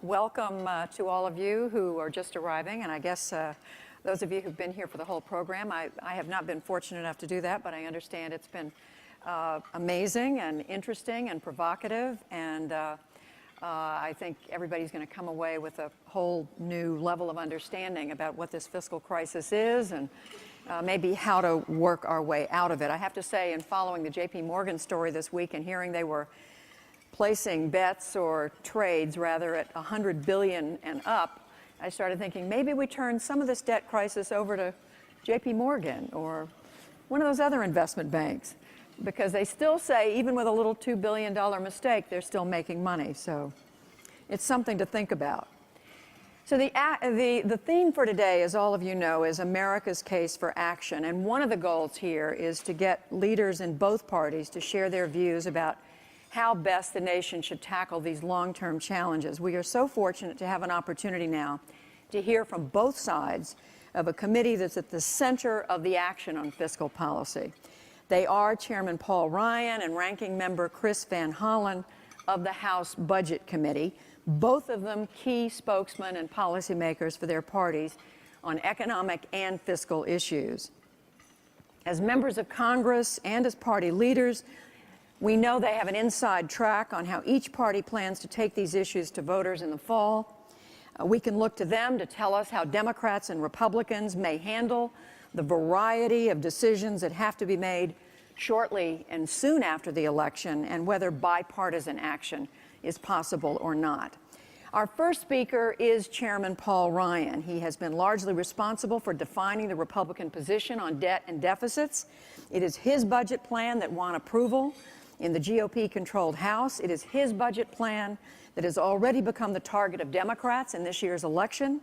Welcome to all of you who are just arriving, and I guess those of you who've been here for the whole program. I have not been fortunate enough to do that, but I understand it's been amazing and interesting and provocative, and I think everybody's going to come away with a whole new level of understanding about what this fiscal crisis is and maybe how to work our way out of it. I have to say, in following the J.P. Morgan story this week and hearing they were placing bets or trades rather at $100 billion and up, I started thinking maybe we turn some of this debt crisis over to J.P. Morgan or one of those other investment banks, because they still say even with a little $2 billion mistake, they're still making money. So it's something to think about. So the theme for today, as all of you know, is America's case for action. And one of the goals here is to get leaders in both parties to share their views about how best the nation should tackle these long-term challenges. We are so fortunate to have an opportunity now to hear from both sides of a committee that's at the center of the action on fiscal policy. They are Chairman Paul Ryan and Ranking Member Chris Van Hollen of the House Budget Committee, both of them key spokesmen and policymakers for their parties on economic and fiscal issues. As members of Congress and as party leaders, we know they have an inside track on how each party plans to take these issues to voters in the fall. We can look to them to tell us how Democrats and Republicans may handle the variety of decisions that have to be made shortly and soon after the election, and whether bipartisan action is possible or not. Our first speaker is Chairman Paul Ryan. He has been largely responsible for defining the Republican position on debt and deficits. It is his budget plan that won approval in the GOP-controlled House. It is his budget plan that has already become the target of Democrats in this year's election.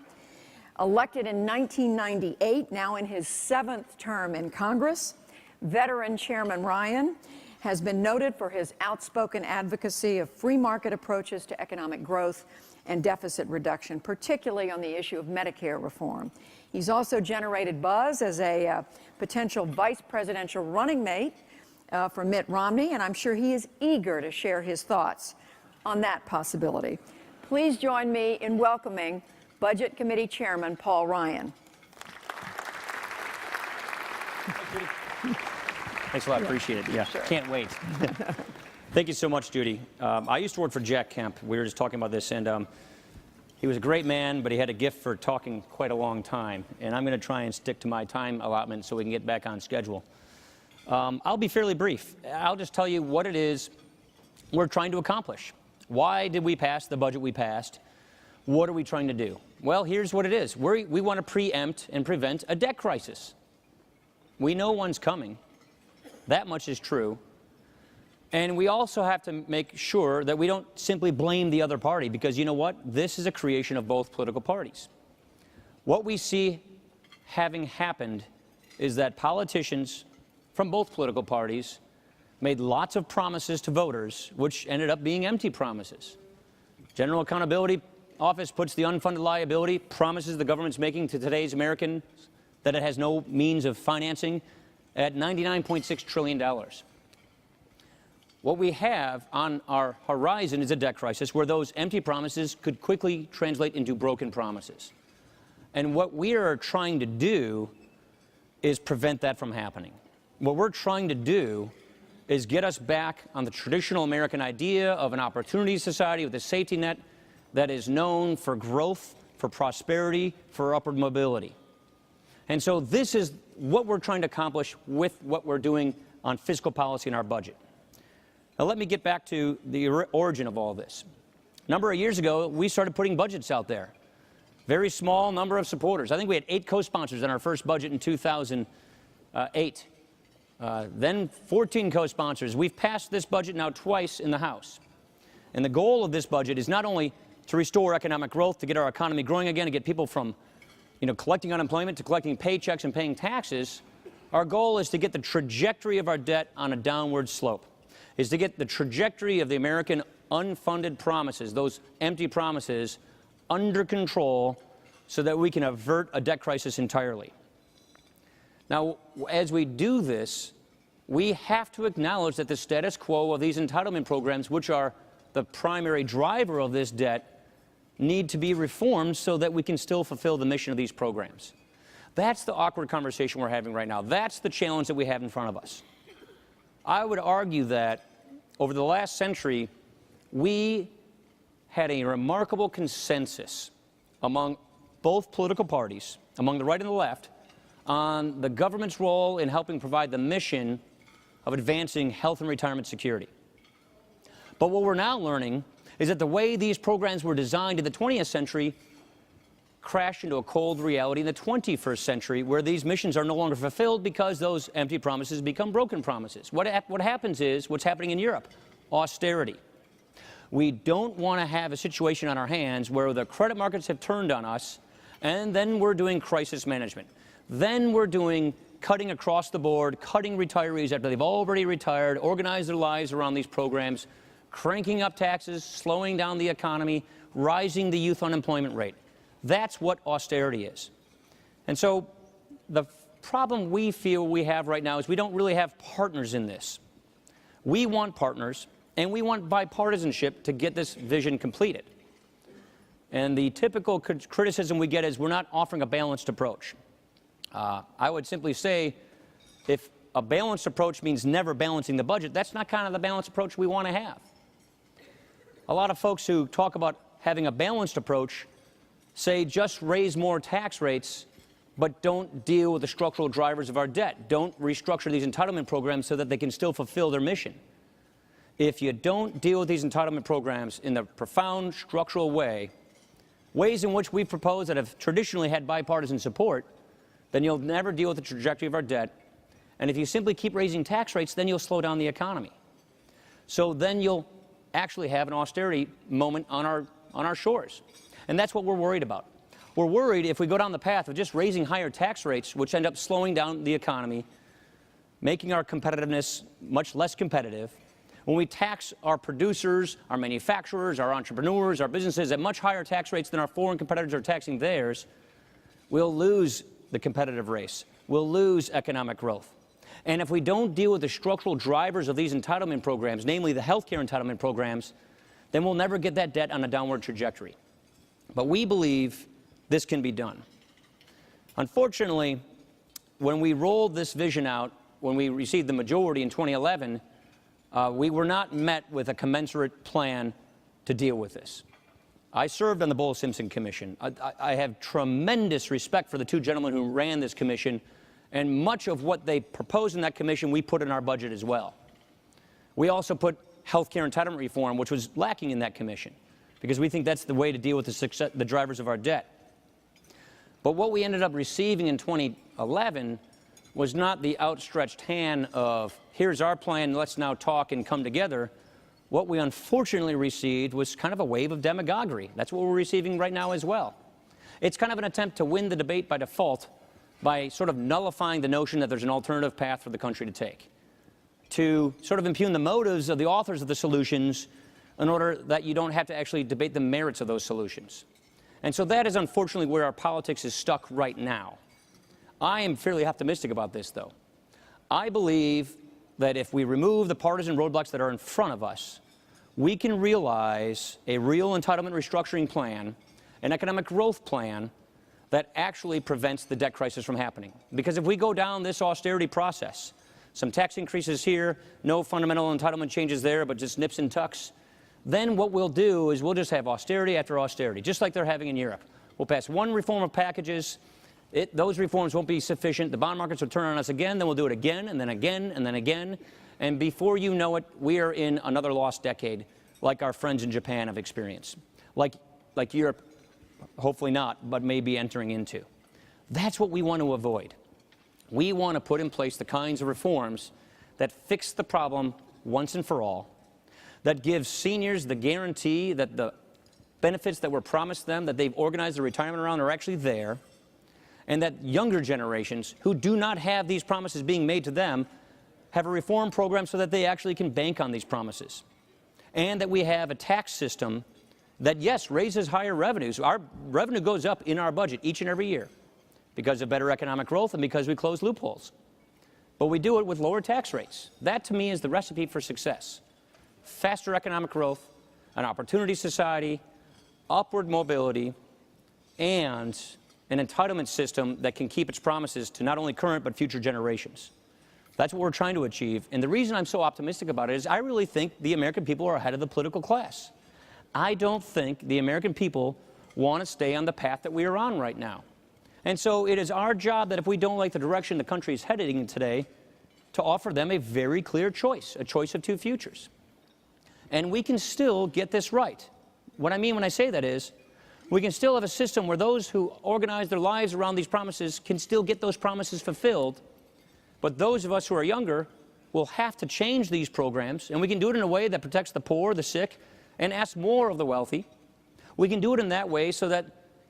Elected in 1998, now in his 7th term in Congress, veteran Chairman Ryan has been noted for his outspoken advocacy of free market approaches to economic growth and deficit reduction, particularly on the issue of Medicare reform. He's also generated buzz as a potential vice presidential running mate for Mitt Romney, and I'm sure he is eager to share his thoughts on that possibility. Please join me in welcoming Budget Committee Chairman Paul Ryan. Thanks a lot. Appreciate it. Yeah, sure. Can't wait. Thank you so much, Judy. I used to work for Jack Kemp. We were just talking about this, and he was a great man, but he had a gift for talking quite a long time. And I'm going to try and stick to my time allotment so we can get back on schedule. I'll be fairly brief. I'll just tell you what it is we're trying to accomplish. Why did we pass the budget we passed? What are we trying to do? Well, here's what it is. We want to preempt and prevent a debt crisis. We know one's coming. That much is true. And we also have to make sure that we don't simply blame the other party, because you know what? This is a creation of both political parties. What we see having happened is that politicians from both political parties made lots of promises to voters, which ended up being empty promises. General Accountability Office puts the unfunded liability promises the government's making to today's Americans that it has no means of financing at $99.6 trillion. What we have on our horizon is a debt crisis where those empty promises could quickly translate into broken promises. And what we are trying to do is prevent that from happening. What we're trying to do is get us back on the traditional American idea of an opportunity society with a safety net that is known for growth, for prosperity, for upward mobility. And so this is what we're trying to accomplish with what we're doing on fiscal policy in our budget. Now let me get back to the origin of all this. A number of years ago, we started putting budgets out there. Very small number of supporters. I think we had 8 co-sponsors in our first budget in 2008. Then 14 co-sponsors. We've passed this budget now twice in the House. And the goal of this budget is not only to restore economic growth, to get our economy growing again, to get people from collecting unemployment to collecting paychecks and paying taxes. Our goal is to get the trajectory of our debt on a downward slope, is to get the trajectory of the American unfunded promises, those empty promises, under control so that we can avert a debt crisis entirely. Now, as we do this, we have to acknowledge that the status quo of these entitlement programs, which are the primary driver of this debt, need to be reformed so that we can still fulfill the mission of these programs. That's the awkward conversation we're having right now. That's the challenge that we have in front of us. I would argue that over the last century, we had a remarkable consensus among both political parties, among the right and the left, on the government's role in helping provide the mission of advancing health and retirement security. But what we're now learning is that the way these programs were designed in the 20th century crashed into a cold reality in the 21st century, where these missions are no longer fulfilled because those empty promises become broken promises. What happens is what's happening in Europe: austerity. We don't want to have a situation on our hands where the credit markets have turned on us, and then we're doing crisis management. Then we're doing cutting across the board, cutting retirees after they've already retired, organized their lives around these programs, cranking up taxes, slowing down the economy, rising the youth unemployment rate. That's what austerity is. And so the problem we feel we have right now is we don't really have partners in this. We want partners, and we want bipartisanship to get this vision completed. And the typical criticism we get is we're not offering a balanced approach. I would simply say, if a balanced approach means never balancing the budget, that's not kind of the balanced approach we want to have. A lot of folks who talk about having a balanced approach say just raise more tax rates, but don't deal with the structural drivers of our debt. Don't restructure these entitlement programs so that they can still fulfill their mission. If you don't deal with these entitlement programs in the profound structural ways in which we propose that have traditionally had bipartisan support, then you'll never deal with the trajectory of our debt. And if you simply keep raising tax rates, then you'll slow down the economy. So then you'll actually have an austerity moment on our shores. And that's what we're worried about. We're worried if we go down the path of just raising higher tax rates, which end up slowing down the economy, making our competitiveness much less competitive. When we tax our producers, our manufacturers, our entrepreneurs, our businesses at much higher tax rates than our foreign competitors are taxing theirs, we'll lose the competitive race. We'll lose economic growth. And if we don't deal with the structural drivers of these entitlement programs, namely the health care entitlement programs, then we'll never get that debt on a downward trajectory. But we believe this can be done. Unfortunately, when we rolled this vision out, when we received the majority in 2011, we were not met with a commensurate plan to deal with this. I served on the Bowles-Simpson Commission. I have tremendous respect for the two gentlemen who ran this commission, and much of what they proposed in that commission we put in our budget as well. We also put health care entitlement reform, which was lacking in that commission, because we think that's the way to deal with the drivers of our debt. But what we ended up receiving in 2011 was not the outstretched hand of, here's our plan, let's now talk and come together. What we unfortunately received was kind of a wave of demagoguery. That's what we're receiving right now as well. It's kind of an attempt to win the debate by default by sort of nullifying the notion that there's an alternative path for the country to take, to sort of impugn the motives of the authors of the solutions in order that you don't have to actually debate the merits of those solutions. And so that is unfortunately where our politics is stuck right now. I am fairly optimistic about this, though. I believe that if we remove the partisan roadblocks that are in front of us, we can realize a real entitlement restructuring plan, an economic growth plan that actually prevents the debt crisis from happening. Because if we go down this austerity process, some tax increases here, no fundamental entitlement changes there, but just nips and tucks, then what we'll do is we'll just have austerity after austerity, just like they're having in Europe. We'll pass one reform of packages. Those reforms won't be sufficient. The bond markets will turn on us again. Then we'll do it again, and then again, and then again. And before you know it, we are in another lost decade, like our friends in Japan have experienced, like Europe, hopefully not, but may be entering into. That's what we want to avoid. We want to put in place the kinds of reforms that fix the problem once and for all, that gives seniors the guarantee that the benefits that were promised them, that they've organized their retirement around, are actually there, and that younger generations who do not have these promises being made to them have a reform program so that they actually can bank on these promises. And that we have a tax system that, yes, raises higher revenues. Our revenue goes up in our budget each and every year because of better economic growth and because we close loopholes. But we do it with lower tax rates. That, to me, is the recipe for success. Faster economic growth, an opportunity society, upward mobility, and an entitlement system that can keep its promises to not only current but future generations. That's what we're trying to achieve. And the reason I'm so optimistic about it is I really think the American people are ahead of the political class. I don't think the American people want to stay on the path that we are on right now. And so it is our job that if we don't like the direction the country is heading in today, to offer them a very clear choice, a choice of two futures. And we can still get this right. What I mean when I say that is, we can still have a system where those who organize their lives around these promises can still get those promises fulfilled, but those of us who are younger will have to change these programs, and we can do it in a way that protects the poor, the sick, and asks more of the wealthy. We can do it in that way so that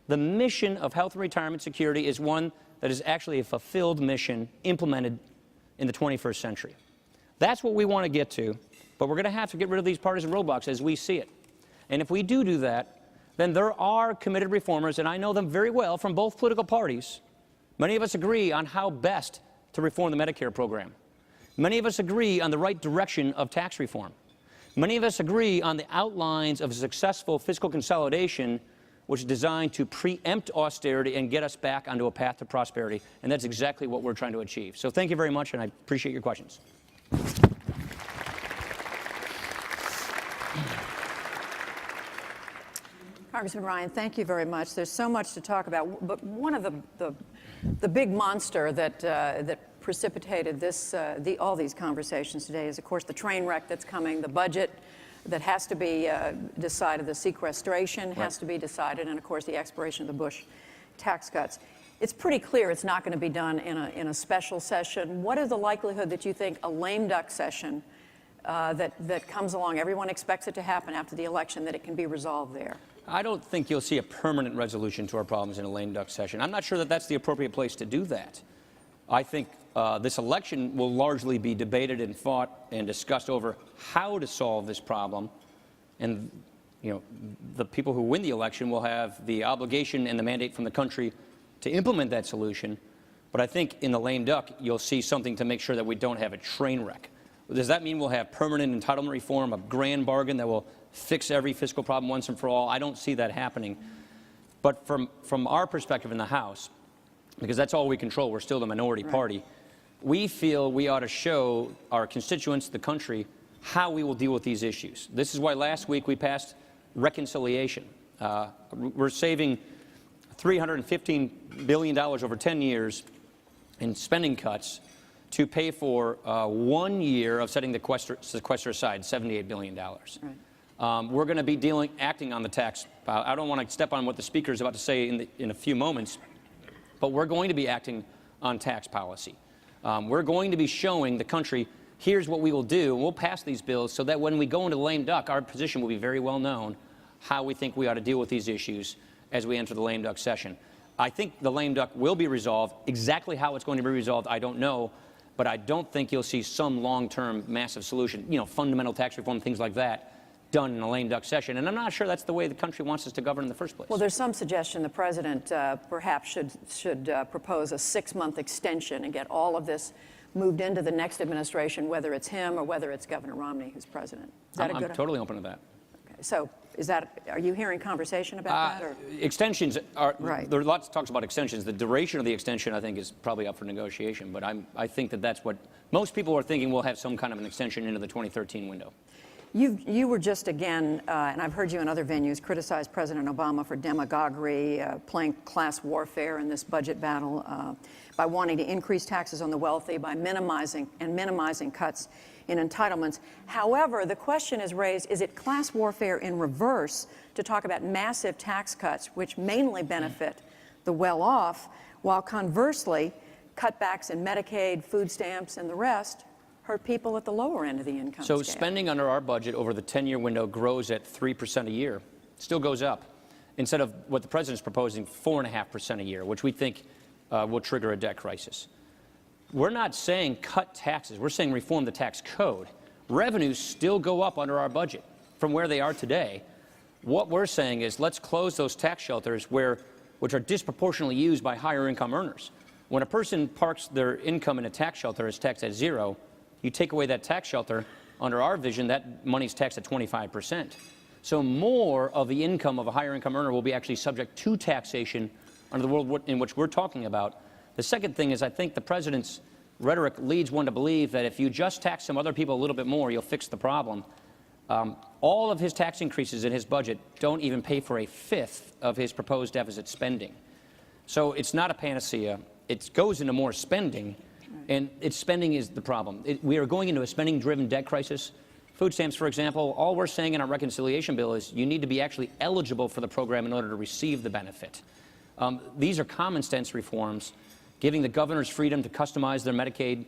the mission of health and retirement security is one that is actually a fulfilled mission implemented in the 21st century. That's what we want to get to, but we're going to have to get rid of these partisan roadblocks as we see it. And if we do that, then there are committed reformers, and I know them very well from both political parties. Many of us agree on how best to reform the Medicare program. Many of us agree on the right direction of tax reform. Many of us agree on the outlines of a successful fiscal consolidation which is designed to preempt austerity and get us back onto a path to prosperity. And that's exactly what we're trying to achieve. So thank you very much, and I appreciate your questions. Congressman Ryan, thank you very much. There's so much to talk about, but one of the big monster that precipitated all these conversations today is, of course, the train wreck that's coming, the budget that has to be decided, the sequestration has to be decided, and of course the expiration of the Bush tax cuts. It's pretty clear it's not going to be done in a special session. What is the likelihood that you think a lame duck session that comes along, everyone expects it to happen after the election, that it can be resolved there? I don't think you'll see a permanent resolution to our problems in a lame duck session. I'm not sure that that's the appropriate place to do that. I think this election will largely be debated and fought and discussed over how to solve this problem. And, you know, the people who win the election will have the obligation and the mandate from the country to implement that solution. But I think in the lame duck, you'll see something to make sure that we don't have a train wreck. Does that mean we'll have permanent entitlement reform, a grand bargain that will fix every fiscal problem once and for all? I don't see that happening. But from our perspective in the House, because that's all we control, we're still the minority party, we feel we ought to show our constituents, the country, how we will deal with these issues. This is why last week we passed reconciliation. We're saving $315 billion over 10 years in spending cuts to pay for 1 year of setting the sequester aside, $78 billion. Right. We're going to be acting on the tax. I don't want to step on what the Speaker is about to say in a few moments, but we're going to be acting on tax policy. We're going to be showing the country, here's what we will do, and we'll pass these bills so that when we go into lame duck, our position will be very well known, how we think we ought to deal with these issues as we enter the lame duck session. I think the lame duck will be resolved. Exactly how it's going to be resolved, I don't know, but I don't think you'll see some long-term massive solution, you know, fundamental tax reform, things like that, done in a lame duck session. And I'm not sure that's the way the country wants us to govern in the first place. Well, there's some suggestion the president perhaps should propose a 6-month extension and get all of this moved into the next administration, whether it's him or whether it's Governor Romney who's president. Is that I'm totally open to that. Okay. So are you hearing conversation about that? Or? Extensions are, right. There are lots of talks about extensions. The duration of the extension, I think, is probably up for negotiation. But I think that's what most people are thinking. We'll have some kind of an extension into the 2013 window. You were just again, and I've heard you in other venues, criticize President Obama for demagoguery, playing class warfare in this budget battle, by wanting to increase taxes on the wealthy, by minimizing cuts in entitlements. However, the question is raised, is it class warfare in reverse to talk about massive tax cuts, which mainly benefit the well-off, while conversely, cutbacks in Medicaid, food stamps, and the rest hurt people at the lower end of the income scale? So spending under our budget over the 10-year window grows at 3% a year, still goes up, instead of what the president's proposing, 4.5% a year, which we think will trigger a debt crisis. We're not saying cut taxes. We're saying reform the tax code. Revenues still go up under our budget from where they are today. What we're saying is let's close those tax shelters which are disproportionately used by higher income earners. When a person parks their income in a tax shelter, it's taxed at 0. You take away that tax shelter, under our vision, that money's taxed at 25%. So more of the income of a higher income earner will be actually subject to taxation under the world in which we're talking about. The second thing is I think the president's rhetoric leads one to believe that if you just tax some other people a little bit more, you'll fix the problem. All of his tax increases in his budget don't even pay for a fifth of his proposed deficit spending. So it's not a panacea. It goes into more spending, and its spending is the problem. We are going into a spending-driven debt crisis. Food stamps, for example, all we're saying in our reconciliation bill is you need to be actually eligible for the program in order to receive the benefit. These are common sense reforms, giving the governors freedom to customize their Medicaid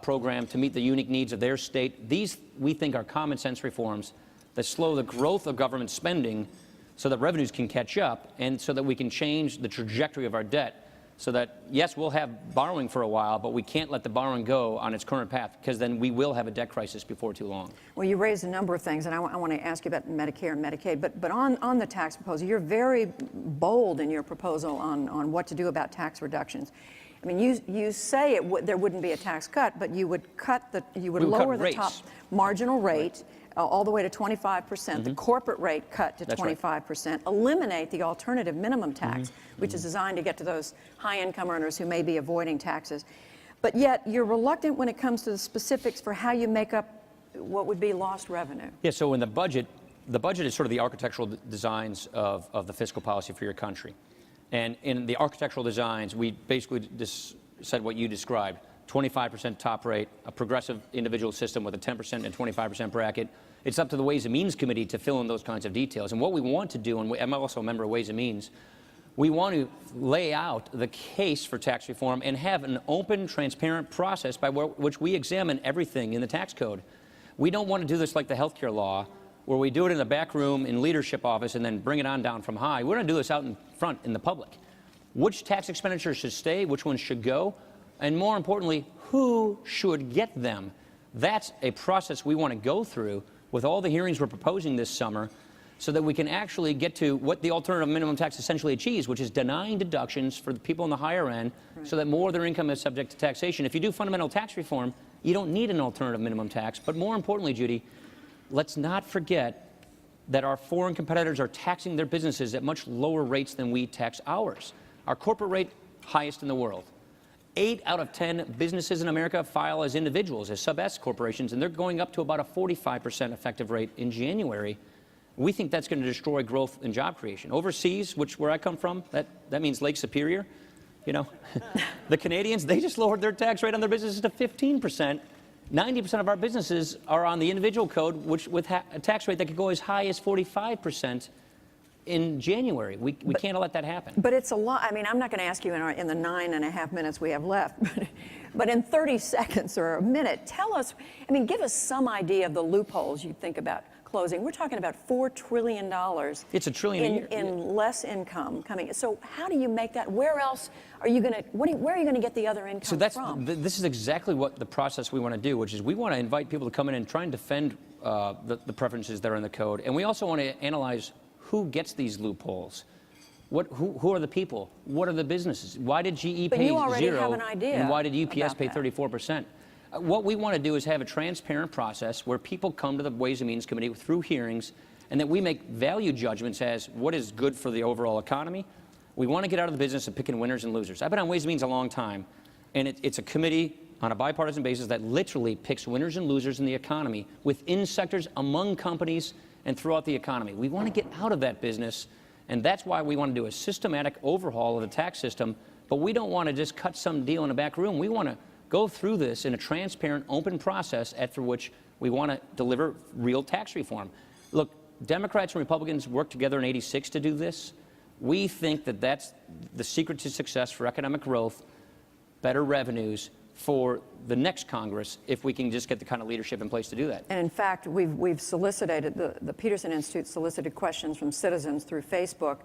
program to meet the unique needs of their state. These, we think, are common sense reforms that slow the growth of government spending so that revenues can catch up and so that we can change the trajectory of our debt. So that, yes, we'll have borrowing for a while, but we can't let the borrowing go on its current path, because then we will have a debt crisis before too long. Well, you raised a number of things, and I want to ask you about Medicare and Medicaid, but on the tax proposal, you're very bold in your proposal on what to do about tax reductions. I mean, you say there wouldn't be a tax cut, but you would lower the top marginal rate all the way to 25%, the corporate rate cut to 25%, eliminate the alternative minimum tax, which is designed to get to those high-income earners who may be avoiding taxes. But yet, you're reluctant when it comes to the specifics for how you make up what would be lost revenue. Yeah, so in the budget is sort of the architectural designs of the fiscal policy for your country. And in the architectural designs, we basically just said what you described. 25% top rate, a progressive individual system with a 10% and 25% bracket. It's up to the Ways and Means Committee to fill in those kinds of details. And what we want to do, and I'm also a member of Ways and Means, we want to lay out the case for tax reform and have an open, transparent process by which we examine everything in the tax code. We don't want to do this like the healthcare law, where we do it in the back room in leadership office and then bring it on down from high. We're going to do this out in front in the public. Which tax expenditures should stay, which ones should go, and more importantly, who should get them? That's a process we want to go through with all the hearings we're proposing this summer, so that we can actually get to what the alternative minimum tax essentially achieves, which is denying deductions for the people on the higher end, so that more of their income is subject to taxation. If you do fundamental tax reform, you don't need an alternative minimum tax. But more importantly, Judy, let's not forget that our foreign competitors are taxing their businesses at much lower rates than we tax ours. Our corporate rate, highest in the world. 8 out of 10 businesses in America file as individuals, as sub-S corporations, and they're going up to about a 45% effective rate in January. We think that's going to destroy growth and job creation. Overseas, where I come from, that means Lake Superior, you know. The Canadians, they just lowered their tax rate on their businesses to 15%. 90% of our businesses are on the individual code, which with a tax rate that could go as high as 45% in January. We can't let that happen. But it's a lot. I mean, I'm not going to ask you in the 9.5 minutes we have left, but in 30 seconds or a minute, tell us, I mean, give us some idea of the loopholes you think about closing. We're talking about $4 trillion. It's $1 trillion a year. In less income coming. So how do you make that? Where else are you going to, where are you going to get the other income from? This is exactly what the process we want to do, which is we want to invite people to come in and try and defend the preferences that are in the code. And we also want to analyze who gets these loopholes. Who are the people? What are the businesses? Why did GE pay 0? You already have an idea. And why did UPS pay 34%? What we want to do is have a transparent process where people come to the Ways and Means Committee through hearings, and that we make value judgments as what is good for the overall economy. We want to get out of the business of picking winners and losers. I've been on Ways and Means a long time, and it's a committee on a bipartisan basis that literally picks winners and losers in the economy within sectors, among companies, and throughout the economy. We want to get out of that business, and that's why we want to do a systematic overhaul of the tax system, but we don't want to just cut some deal in a back room. We want to go through this in a transparent, open process after which we want to deliver real tax reform. Look, Democrats and Republicans worked together in '86 to do this. We think that that's the secret to success for economic growth, better revenues for the next Congress, if we can just get the kind of leadership in place to do that. And in fact, we've solicited, the Peterson Institute solicited questions from citizens through Facebook.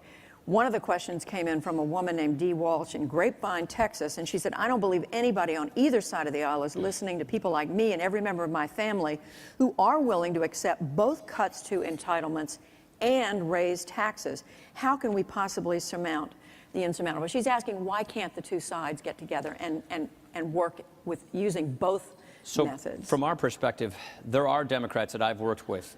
One of the questions came in from a woman named Dee Walsh in Grapevine, Texas, and she said, I don't believe anybody on either side of the aisle is listening to people like me and every member of my family who are willing to accept both cuts to entitlements and raise taxes. How can we possibly surmount the insurmountable? She's asking, why can't the two sides get together and work with using both methods? From our perspective, there are Democrats that I've worked with.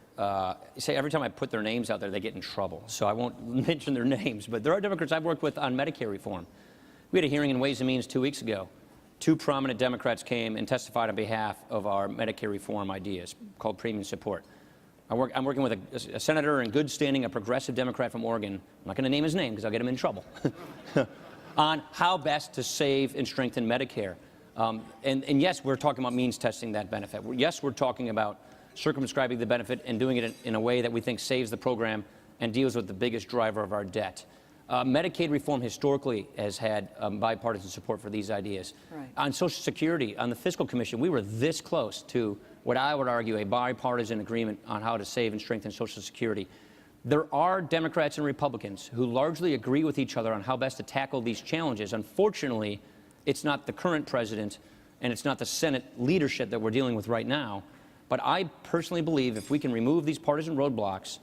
Say every time I put their names out there, they get in trouble. So I won't mention their names, but there are Democrats I've worked with on Medicare reform. We had a hearing in Ways and Means 2 weeks ago. 2 prominent Democrats came and testified on behalf of our Medicare reform ideas called premium support. I'm working with a senator in good standing, a progressive Democrat from Oregon. I'm not going to name his name because I'll get him in trouble. On how best to save and strengthen Medicare. And yes, we're talking about means testing that benefit. Yes, we're talking about circumscribing the benefit and doing it in a way that we think saves the program and deals with the biggest driver of our debt. Medicaid reform historically has had bipartisan support for these ideas. Right. On Social Security, on the Fiscal Commission, we were this close to what I would argue a bipartisan agreement on how to save and strengthen Social Security. There are Democrats and Republicans who largely agree with each other on how best to tackle these challenges. Unfortunately, it's not the current president and it's not the Senate leadership that we're dealing with right now. But I personally believe if we can remove these partisan roadblocks,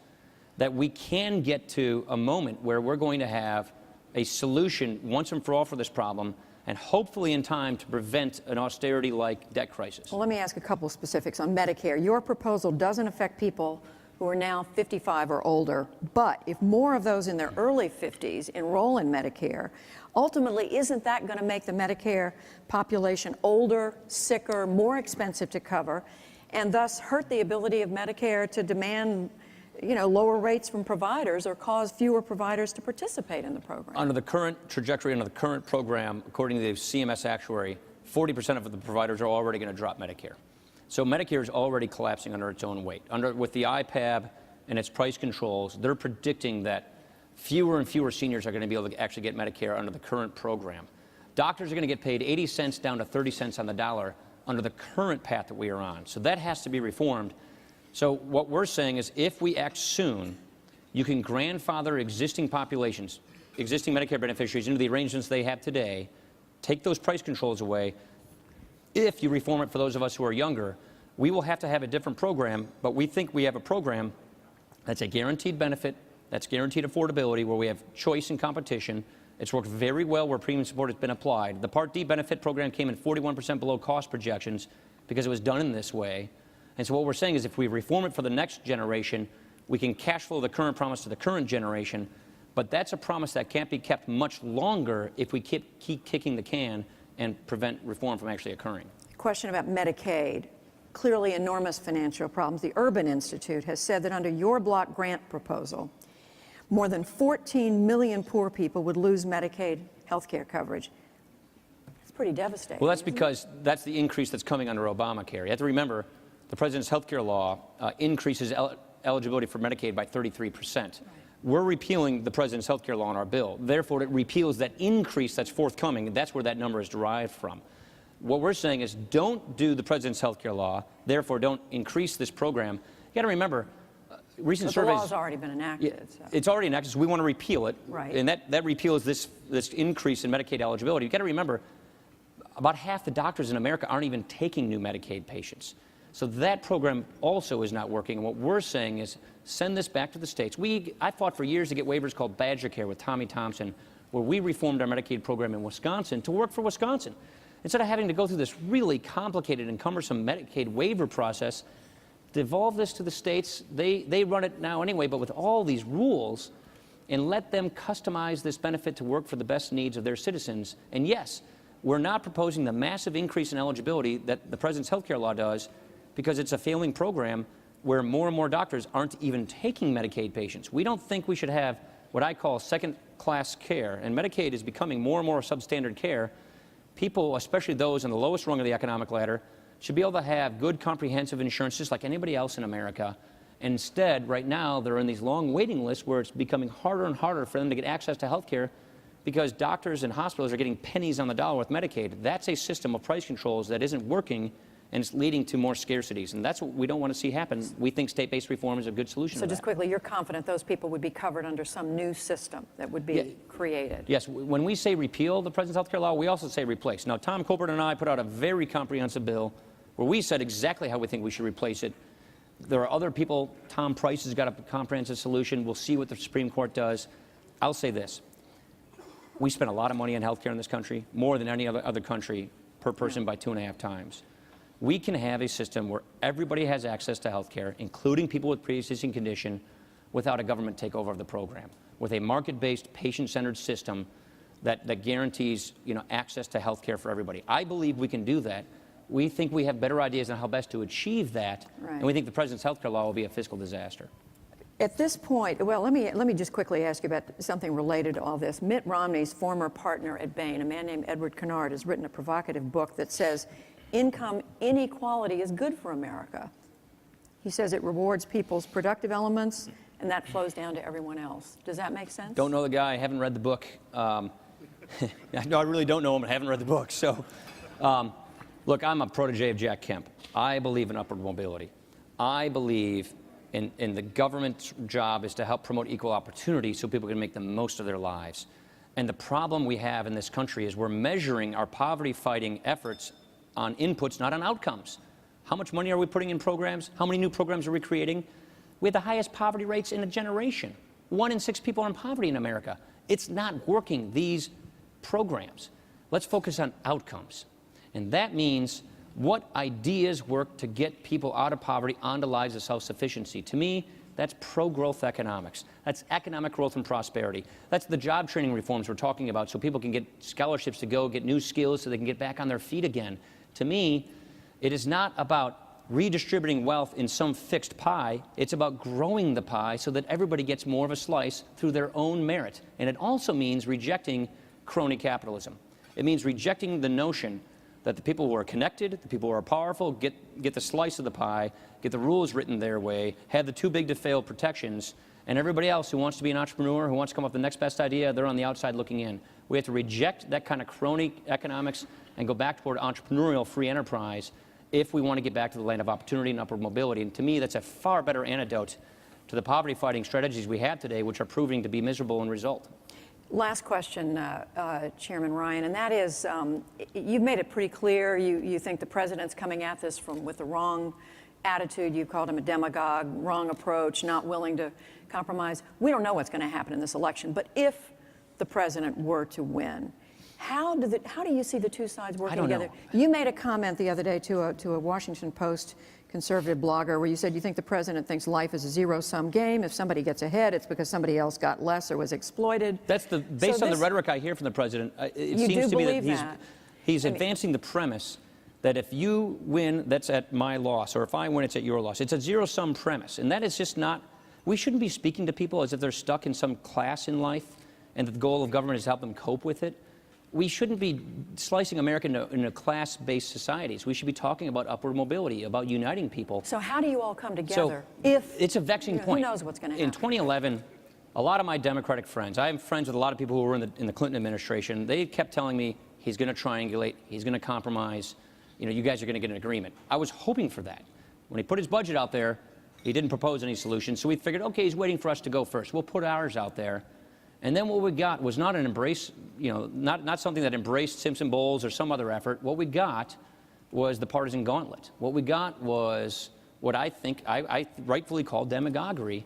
that we can get to a moment where we're going to have a solution once and for all for this problem, and hopefully in time to prevent an austerity-like debt crisis. Well, let me ask a couple of specifics on Medicare. Your proposal doesn't affect people who are now 55 or older, but if more of those in their early 50s enroll in Medicare, ultimately, isn't that going to make the Medicare population older, sicker, more expensive to cover, and thus hurt the ability of Medicare to demand lower rates from providers or cause fewer providers to participate in the program? Under the current trajectory, under the current program, according to the CMS actuary, 40% of the providers are already going to drop Medicare. So Medicare is already collapsing under its own weight. With the IPAB and its price controls, they're predicting that fewer and fewer seniors are going to be able to actually get Medicare under the current program. Doctors are going to get paid 80 cents down to 30 cents on the dollar under the current path that we are on. So that has to be reformed. So what we're saying is if we act soon, you can grandfather existing populations, existing Medicare beneficiaries into the arrangements they have today, take those price controls away. If you reform it for those of us who are younger, we will have to have a different program, but we think we have a program that's a guaranteed benefit, that's guaranteed affordability, where we have choice and competition. It's worked very well where premium support has been applied. The Part D benefit program came in 41% below cost projections because it was done in this way. And so what we're saying is if we reform it for the next generation, we can cash flow the current promise to the current generation, but that's a promise that can't be kept much longer if we keep kicking the can and prevent reform from actually occurring. Question about Medicaid. Clearly enormous financial problems. The Urban Institute has said that under your block grant proposal, more than 14 million poor people would lose Medicaid health care coverage. It's pretty devastating. Well, that's because that's the increase that's coming under Obamacare. You have to remember, the president's health care law increases eligibility for Medicaid by 33%. Right. We're repealing the president's health care law in our bill. Therefore, it repeals that increase that's forthcoming, and that's where that number is derived from. What we're saying is don't do the president's health care law, therefore don't increase this program. You got to remember, recent surveys... The law's already been enacted. So. It's already enacted, so we want to repeal it. Right. And that repeals this increase in Medicaid eligibility. You got to remember, about half the doctors in America aren't even taking new Medicaid patients. So that program also is not working. And what we're saying is send this back to the states. I fought for years to get waivers called Badger Care with Tommy Thompson, where we reformed our Medicaid program in Wisconsin to work for Wisconsin. Instead of having to go through this really complicated and cumbersome Medicaid waiver process, devolve this to the states. They run it now anyway, but with all these rules, and let them customize this benefit to work for the best needs of their citizens. And yes, we're not proposing the massive increase in eligibility that the president's health care law does, because it's a failing program where more and more doctors aren't even taking Medicaid patients. We don't think we should have what I call second-class care, and Medicaid is becoming more and more substandard care. People, especially those on the lowest rung of the economic ladder, should be able to have good comprehensive insurance just like anybody else in America. And instead, right now, they're in these long waiting lists where it's becoming harder and harder for them to get access to health care because doctors and hospitals are getting pennies on the dollar with Medicaid. That's a system of price controls that isn't working, and it's leading to more scarcities. And that's what we don't want to see happen. We think state-based reform is a good solution to that. So just quickly, you're confident those people would be covered under some new system that would be created? Yes. When we say repeal the president's health care law, we also say replace. Now, Tom Colbert and I put out a very comprehensive bill where we said exactly how we think we should replace it. There are other people. Tom Price has got a comprehensive solution. We'll see what the Supreme Court does. I'll say this. We spend a lot of money on health care in this country, more than any other country per person by 2.5 times. we can have a system where everybody has access to health care, including people with pre-existing condition, without a government takeover of the program, with a market-based, patient-centered system that guarantees, access to health care for everybody. I believe we can do that. We think we have better ideas on how best to achieve that, and we think the president's health care law will be a fiscal disaster. At this point, well, let me just quickly ask you about something related to all this. Mitt Romney's former partner at Bain, a man named Edward Kennard, has written a provocative book that says income inequality is good for America. He says it rewards people's productive elements, and that flows down to everyone else. Does that make sense? Don't know the guy. I haven't read the book. No, I really don't know him. I haven't read the book. So, look, I'm a protege of Jack Kemp. I believe in upward mobility. I believe in the government's job is to help promote equal opportunity so people can make the most of their lives. And the problem we have in this country is we're measuring our poverty-fighting efforts on inputs, not on outcomes. How much money are we putting in programs? How many new programs are we creating? We have the highest poverty rates in a generation. 1 in 6 people are in poverty in America. It's not working, these programs. Let's focus on outcomes. And that means what ideas work to get people out of poverty onto lives of self-sufficiency. To me, that's pro-growth economics. That's economic growth and prosperity. That's the job training reforms we're talking about so people can get scholarships to go get new skills so they can get back on their feet again. To me, it is not about redistributing wealth in some fixed pie. It's about growing the pie so that everybody gets more of a slice through their own merit. And it also means rejecting crony capitalism. It means rejecting the notion that the people who are connected, the people who are powerful, get the slice of the pie, get the rules written their way, have the too big to fail protections, and everybody else who wants to be an entrepreneur, who wants to come up with the next best idea, they're on the outside looking in. We have to reject that kind of crony economics and go back toward entrepreneurial free enterprise if we want to get back to the land of opportunity and upward mobility. And to me, that's a far better antidote to the poverty-fighting strategies we have today, which are proving to be miserable in result. Last question, Chairman Ryan, and that is, you've made it pretty clear you think the president's coming at this with the wrong attitude. You called him a demagogue, wrong approach, not willing to compromise. We don't know what's going to happen in this election, but if the president were to win, how do you see the two sides working together? You made a comment the other day to a Washington Post conservative blogger where you said you think the president thinks life is a zero-sum game. If somebody gets ahead, it's because somebody else got less or was exploited. That's based on the rhetoric I hear from the president. It seems to me that he's advancing the premise that if you win, that's at my loss, or if I win, it's at your loss. It's a zero-sum premise, and that is just not. We shouldn't be speaking to people as if they're stuck in some class in life, and that the goal of government is to help them cope with it. We shouldn't be slicing America into class-based societies. We should be talking about upward mobility, about uniting people. So how do you all come together? So it's a vexing point. Who knows what's going to happen? In 2011, a lot of my Democratic friends, I have friends with a lot of people who were in the Clinton administration, they kept telling me he's going to triangulate, he's going to compromise, you guys are going to get an agreement. I was hoping for that. When he put his budget out there, he didn't propose any solutions, so we figured, okay, he's waiting for us to go first. We'll put ours out there. And then what we got was not an embrace, not something that embraced Simpson Bowles or some other effort. What we got was the partisan gauntlet. What we got was what I think I rightfully call demagoguery.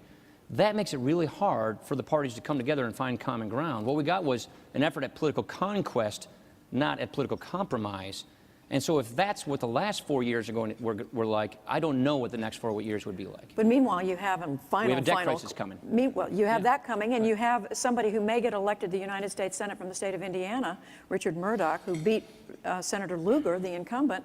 That makes it really hard for the parties to come together and find common ground. What we got was an effort at political conquest, not at political compromise. And so if that's what the last 4 years were like, I don't know what the next 4 years would be like. But meanwhile, you have a We have a debt crisis coming. Meanwhile, you have that coming, and you have somebody who may get elected to the United States Senate from the state of Indiana, Richard Murdoch, who beat Senator Lugar, the incumbent.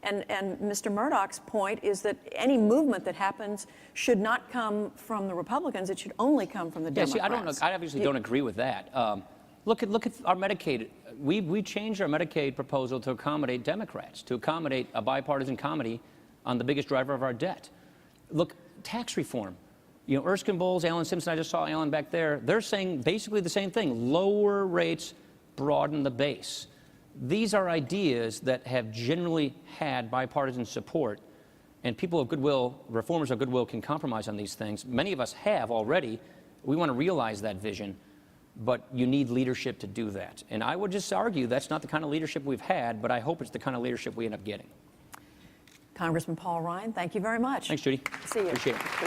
And Mr. Murdoch's point is that any movement that happens should not come from the Republicans. It should only come from the Democrats. I obviously don't agree with that. Look at our Medicaid. We changed our Medicaid proposal to accommodate Democrats, to accommodate a bipartisan committee on the biggest driver of our debt. Look, tax reform. Erskine Bowles, Alan Simpson, I just saw Alan back there, they're saying basically the same thing. Lower rates, broaden the base. These are ideas that have generally had bipartisan support, and people of goodwill, reformers of goodwill, can compromise on these things. Many of us have already. We want to realize that vision. But you need leadership to do that. And I would just argue that's not the kind of leadership we've had, but I hope it's the kind of leadership we end up getting. Congressman Paul Ryan, thank you very much. Thanks, Judy. See you. Appreciate it.